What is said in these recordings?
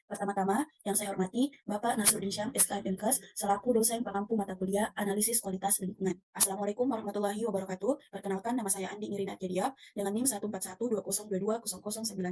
Pertama-tama, yang saya hormati Bapak Nasruddin Syam, SKM selaku dosen pengampu mata kuliah Analisis Kualitas Lingkungan. Assalamualaikum warahmatullahi wabarakatuh. Perkenalkan, nama saya Andi Nirina Jedia dengan NIM 14120220092.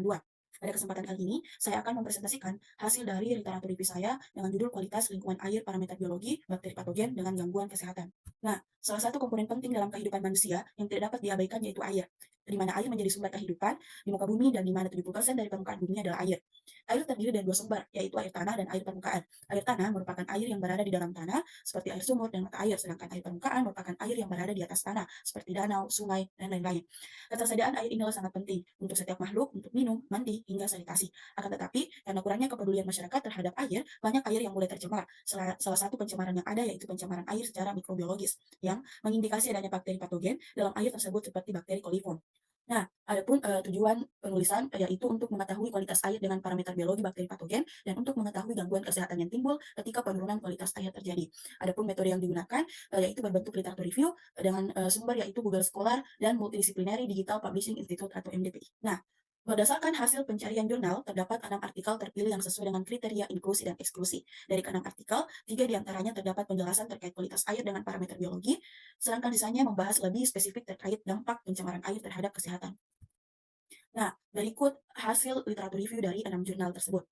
Pada kesempatan kali ini, saya akan mempresentasikan hasil dari literatur review saya dengan judul Kualitas Lingkungan Air Parameter Biologi Bakteri Patogen dengan Gangguan Kesehatan. Nah, salah satu komponen penting dalam kehidupan manusia yang tidak dapat diabaikan yaitu air. Di mana air menjadi sumber kehidupan di muka bumi dan di mana 70% dari permukaan bumi adalah air. Air terdiri dari dua sumber, yaitu air tanah dan air permukaan. Air tanah merupakan air yang berada di dalam tanah, seperti air sumur dan mata air, sedangkan air permukaan merupakan air yang berada di atas tanah, seperti danau, sungai, dan lain-lain. Ketersediaan air inilah sangat penting untuk setiap makhluk, untuk minum, mandi, hingga sanitasi. Akan tetapi, karena kurangnya kepedulian masyarakat terhadap air, banyak air yang mulai tercemar. Salah satu pencemaran yang ada yaitu pencemaran air secara mikrobiologis, yang mengindikasi adanya bakteri patogen dalam air tersebut seperti bakteri coliform. Nah, adapun tujuan penulisan yaitu untuk mengetahui kualitas air dengan parameter biologi bakteri patogen dan untuk mengetahui gangguan kesehatan yang timbul ketika penurunan kualitas air terjadi. Adapun metode yang digunakan yaitu berbentuk literatur review dengan sumber yaitu Google Scholar dan Multidisciplinary Digital Publishing Institute atau MDPI. Nah, berdasarkan hasil pencarian jurnal, terdapat 6 artikel terpilih yang sesuai dengan kriteria inklusi dan eksklusi. Dari ke-6 artikel, 3 diantaranya terdapat penjelasan terkait kualitas air dengan parameter biologi, sedangkan sisanya membahas lebih spesifik terkait dampak pencemaran air terhadap kesehatan. Nah, berikut hasil literatur review dari 6 jurnal tersebut.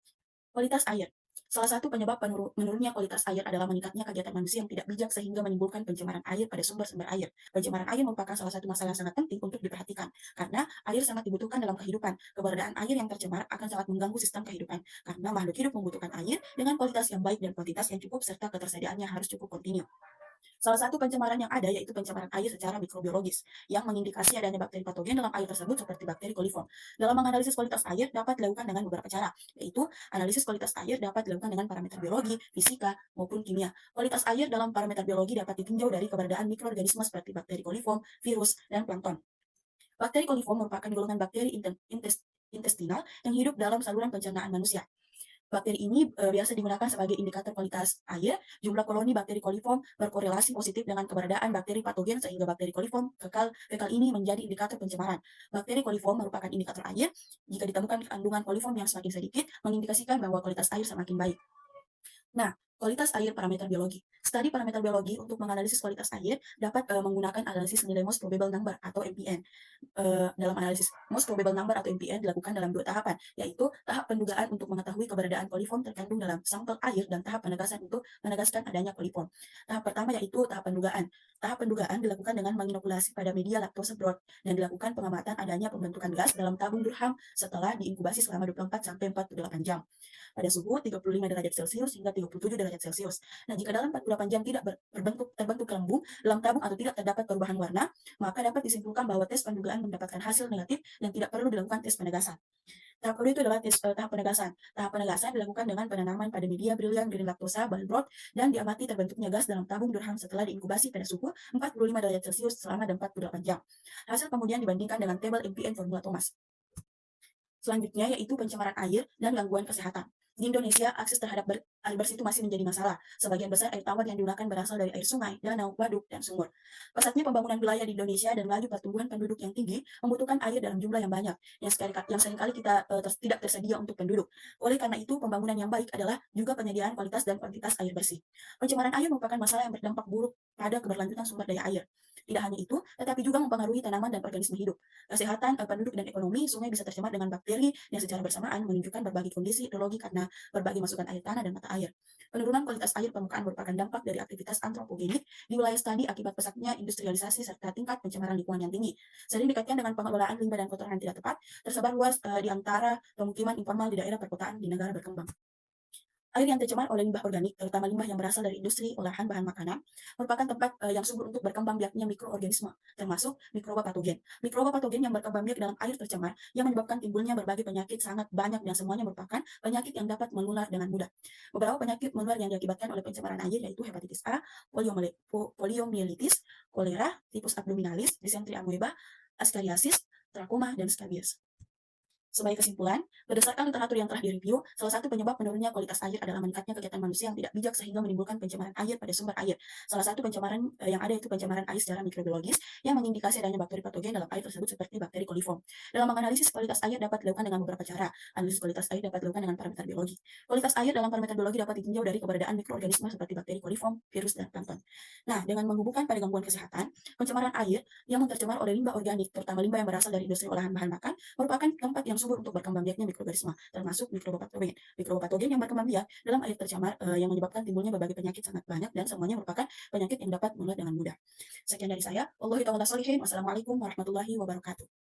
Kualitas air. Salah satu penyebab menurunnya kualitas air adalah meningkatnya kegiatan manusia yang tidak bijak sehingga menimbulkan pencemaran air pada sumber-sumber air. Pencemaran air merupakan salah satu masalah yang sangat penting untuk diperhatikan, karena air sangat dibutuhkan dalam kehidupan. Keberadaan air yang tercemar akan sangat mengganggu sistem kehidupan, karena makhluk hidup membutuhkan air dengan kualitas yang baik dan kuantitas yang cukup serta ketersediaannya harus cukup kontinu. Salah satu pencemaran yang ada yaitu pencemaran air secara mikrobiologis, yang mengindikasi adanya bakteri patogen dalam air tersebut seperti bakteri coliform. Dalam menganalisis kualitas air dapat dilakukan dengan beberapa cara, yaitu analisis kualitas air dapat dilakukan dengan parameter biologi, fisika, maupun kimia. Kualitas air dalam parameter biologi dapat ditinjau dari keberadaan mikroorganisme seperti bakteri coliform, virus, dan plankton. Bakteri coliform merupakan golongan bakteri intestinal yang hidup dalam saluran pencernaan manusia. Bakteri ini biasa digunakan sebagai indikator kualitas air. Jumlah koloni bakteri coliform berkorelasi positif dengan keberadaan bakteri patogen sehingga bakteri coliform kekal ini menjadi indikator pencemaran. Bakteri coliform merupakan indikator air. Jika ditemukan kandungan coliform yang semakin sedikit, mengindikasikan bahwa kualitas air semakin baik. Nah, kualitas air parameter biologi. Studi parameter biologi untuk menganalisis kualitas air dapat menggunakan analisis nilai most probable number atau MPN. Dalam analisis most probable number atau MPN dilakukan dalam 2 tahapan, yaitu tahap pendugaan untuk mengetahui keberadaan coliform terkandung dalam sampel air dan tahap penegasan untuk menegaskan adanya coliform. Tahap pertama yaitu tahap pendugaan. Tahap pendugaan dilakukan dengan menginokulasi pada media laktose broth dan dilakukan pengamatan adanya pembentukan gas dalam tabung Durham setelah diinkubasi selama 24 sampai 48 jam pada suhu 35 derajat Celcius hingga 37 derajat Celcius. Nah, jika dalam 48 jam tidak terbentuk gelembung dalam tabung atau tidak terdapat perubahan warna, maka dapat disimpulkan bahwa tes pendugaan mendapatkan hasil negatif dan tidak perlu dilakukan tes penegasan. Tahap kedua itu adalah tahap penegasan. Tahap penegasan dilakukan dengan penanaman pada media brilliant green lactosa bahan broth dan diamati terbentuknya gas dalam tabung Durham setelah diinkubasi pada suhu 45 derajat Celcius selama 48 jam. Hasil kemudian dibandingkan dengan tabel MPN formula Thomas. Selanjutnya yaitu pencemaran air dan gangguan kesehatan. Di Indonesia, akses terhadap air bersih itu masih menjadi masalah. Sebagian besar air tawar yang digunakan berasal dari air sungai, danau, waduk, dan sumur. Pesatnya pembangunan wilayah di Indonesia dan laju pertumbuhan penduduk yang tinggi membutuhkan air dalam jumlah yang banyak, yang seringkali kita tidak tersedia untuk penduduk. Oleh karena itu, pembangunan yang baik adalah juga penyediaan kualitas dan kuantitas air bersih. Pencemaran air merupakan masalah yang berdampak buruk pada keberlanjutan sumber daya air. Tidak hanya itu, tetapi juga mempengaruhi tanaman dan organisme hidup. Kesehatan penduduk dan ekonomi, sungai bisa tercemar dengan bakteri yang secara bersamaan menunjukkan berbagai kondisi hidrologi karena berbagai masukan air tanah dan mata air. Penurunan kualitas air permukaan merupakan dampak dari aktivitas antropogenik di wilayah studi akibat pesatnya industrialisasi serta tingkat pencemaran lingkungan yang tinggi. Sering dikaitkan dengan pengelolaan limbah dan kotoran yang tidak tepat, tersebar luas di antara pemukiman informal di daerah perkotaan di negara berkembang. Air yang tercemar oleh limbah organik, terutama limbah yang berasal dari industri olahan bahan makanan, merupakan tempat yang subur untuk berkembang biaknya mikroorganisme, termasuk mikroba patogen. Mikroba patogen yang berkembang biak dalam air tercemar yang menyebabkan timbulnya berbagai penyakit sangat banyak dan semuanya merupakan penyakit yang dapat menular dengan mudah. Beberapa penyakit menular yang diakibatkan oleh pencemaran air yaitu hepatitis A, poliomielitis, kolera, tipus abdominalis, disentri amoeba, askariasis, trakoma, dan skabies. Sebagai kesimpulan, berdasarkan literatur yang telah direview, salah satu penyebab menurunnya kualitas air adalah meningkatnya kegiatan manusia yang tidak bijak sehingga menimbulkan pencemaran air pada sumber air. Salah satu pencemaran yang ada itu pencemaran air secara mikrobiologis yang mengindikasi adanya bakteri patogen dalam air tersebut seperti bakteri coliform. Dalam menganalisis kualitas air dapat dilakukan dengan beberapa cara. Analisis kualitas air dapat dilakukan dengan parameter biologi. Kualitas air dalam parameter biologi dapat ditinjau dari keberadaan mikroorganisme seperti bakteri coliform, virus, dan plankton. Nah, dengan menghubungkan pada gangguan kesehatan, pencemaran air yang tercemar oleh limbah organik, terutama limbah yang berasal dari industri olahan bahan makan, merupakan tempat yang subur untuk berkembang biaknya mikroorganisme, termasuk mikrobopatogen. Mikrobopatogen yang berkembang biak dalam air tercemar yang menyebabkan timbulnya berbagai penyakit sangat banyak dan semuanya merupakan penyakit yang dapat menular dengan mudah. Sekian dari saya. Wallahi taulah sholihin. Wassalamualaikum warahmatullahi wabarakatuh.